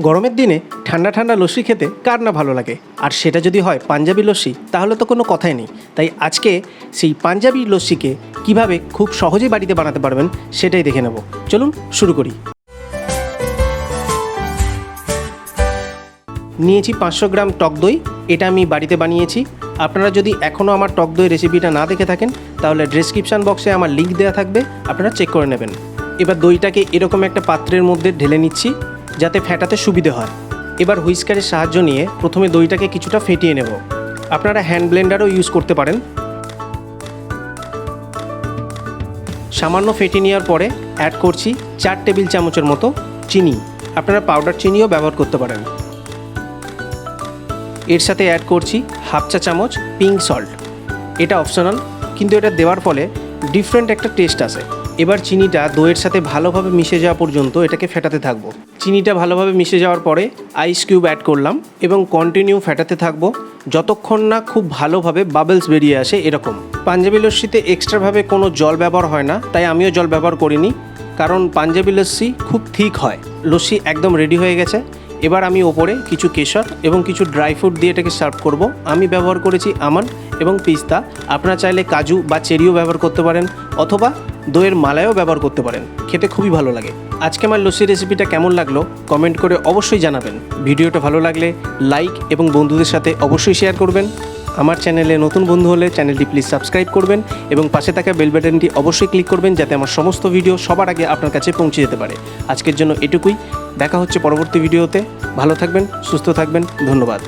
গরমের দিনে ঠান্ডা ঠান্ডা লস্যি খেতে কার না ভালো লাগে, আর সেটা যদি হয় পাঞ্জাবি লস্যি তাহলে তো কোনো কথাই নেই। তাই আজকে সেই পাঞ্জাবি লস্যিকে কিভাবে খুব সহজেই বাড়িতে বানাতে পারবেন সেটাই দেখে নেব। চলুন শুরু করি। নিয়েছি 500 গ্রাম টক দই, এটা আমি বাড়িতে বানিয়েছি। আপনারা যদি এখনও আমার টক দই রেসিপিটা না দেখে থাকেন তাহলে ডেসক্রিপশান বক্সে আমার লিঙ্ক দেওয়া থাকবে, আপনারা চেক করে নেবেন। এবার দইটাকে এরকম একটা পাত্রের মধ্যে ঢেলে নিচ্ছি যাতে ফেটাতে সুবিধে হয়। এবার হুইস্কারের সাহায্য নিয়ে প্রথমে দইটাকে কিছুটা ফেটিয়ে নেব। আপনারা হ্যান্ড ব্লেন্ডারও ইউজ করতে পারেন। সামান্য ফেটিয়ে নেওয়ার পরে অ্যাড করছি 4 টেবিল চামচের মতো চিনি। আপনারা পাউডার চিনিও ব্যবহার করতে পারেন। এর সাথে অ্যাড করছি হাফ চা চামচ পিঙ্ক সল্ট। এটা অপশনাল, কিন্তু এটা দেওয়ার ফলে ডিফারেন্ট একটা টেস্ট আসে। এবার চিনিটা দইয়ের সাথে ভালোভাবে মিশে যাওয়া পর্যন্ত এটাকে ফেটাতে থাকবো। চিনিটা ভালোভাবে মিশে যাওয়ার পরে আইস কিউব অ্যাড করলাম এবং কন্টিনিউ ফেটাতে থাকবো যতক্ষণ না খুব ভালোভাবে বাবলস বেরিয়ে আসে এরকম। পাঞ্জাবি লস্যিতে এক্সট্রাভাবে কোনো জল ব্যবহার হয় না, তাই আমিও জল ব্যবহার করিনি, কারণ পাঞ্জাবি লস্যি খুব থিক হয়। লস্যি একদম রেডি হয়ে গেছে। এবার আমি ওপরে কিছু কেশর এবং কিছু ড্রাই ফ্রুট দিয়ে এটাকে সার্ভ করব। আমি ব্যবহার করেছি আমন্ড এবং পিস্তা। আপনারা চাইলে কাজু বা চেরিও ব্যবহার করতে পারেন, অথবা দইয়ের মালাইও ব্যবহার করতে পারেন। খেতে খুবই ভালো লাগে। আজকে আমার লস্যি রেসিপিটা কেমন লাগলো কমেন্ট করে অবশ্যই জানাবেন। ভিডিওটা ভালো লাগলে লাইক এবং বন্ধুদের সাথে অবশ্যই শেয়ার করবেন। আমার চ্যানেলে নতুন বন্ধু হলে চ্যানেলটি প্লিজ সাবস্ক্রাইব করবেন এবং পাশে থাকা বেল বাটনটি অবশ্যই ক্লিক করবেন যাতে আমার সমস্ত ভিডিও সবার আগে আপনার কাছে পৌঁছে যেতে পারে। আজকের জন্য এটুকুই। দেখা হচ্ছে পরবর্তী ভিডিওতে। ভালো থাকবেন, সুস্থ থাকবেন। ধন্যবাদ।